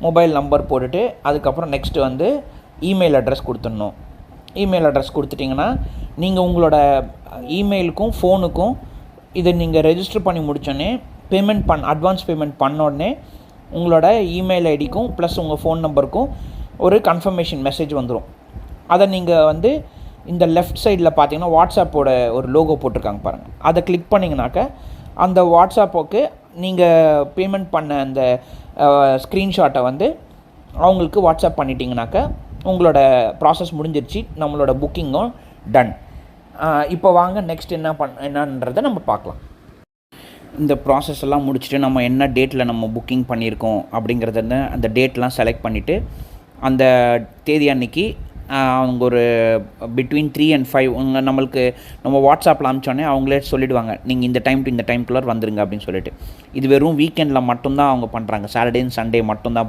Mobile number போட்டுட்டு அதுக்கப்புறம் next வந்து இமெயில் அட்ரஸ் கொடுத்துடணும். இமெயில் அட்ரஸ் கொடுத்துட்டிங்கன்னா நீங்கள் உங்களோட இமெயிலுக்கும் ஃபோனுக்கும் இதை நீங்கள் ரெஜிஸ்டர் பண்ணி முடித்தோடனே அட்வான்ஸ் பேமெண்ட் பண்ண உடனே உங்களோட இமெயில் ஐடிக்கும் ப்ளஸ் உங்கள் ஃபோன் நம்பருக்கும் ஒரு கன்ஃபர்மேஷன் மெசேஜ் வந்துடும். அதை நீங்கள் வந்து இந்த லெஃப்ட் சைடில் பார்த்தீங்கன்னா வாட்ஸ்அப்போட ஒரு லோகோ போட்டிருக்காங்க பாருங்கள், அதை கிளிக் பண்ணிங்கனாக்கா அந்த வாட்ஸ்அப்புக்கு நீங்கள் பேமெண்ட் பண்ண அந்த ஸ்க்ரீன்ஷாட்டை வந்து அவங்களுக்கு வாட்ஸ்அப் பண்ணிட்டீங்கனாக்கா உங்களோட ப்ராசஸ் முடிஞ்சிருச்சு, நம்மளோட புக்கிங்கும் டன். இப்போ வாங்க நெக்ஸ்ட் என்னன்றதை நம்ம பார்க்கலாம். இந்த ப்ராசஸ் எல்லாம் முடிச்சுட்டு நம்ம என்ன டேட்டில் நம்ம புக்கிங் பண்ணியிருக்கோம் அப்படிங்கிறத அந்த டேட்லாம் செலக்ட் பண்ணிவிட்டு அந்த தேதி அன்னைக்கு அவங்க ஒரு பிட்வீன் 3 and 5 நம்மளுக்கு நம்ம வாட்ஸ்அப்பில் அனுப்பிச்சோன்னே அவங்களே சொல்லிவிடுவாங்க, நீங்கள் இந்த டைம் டு இந்த டைம்குள்ளே வந்துருங்க அப்படின்னு சொல்லிட்டு. இது வெறும் வீக்கெண்டில் மட்டும்தான் அவங்க பண்ணுறாங்க, சாட்டர்டே அண்ட் சண்டே மட்டும்தான்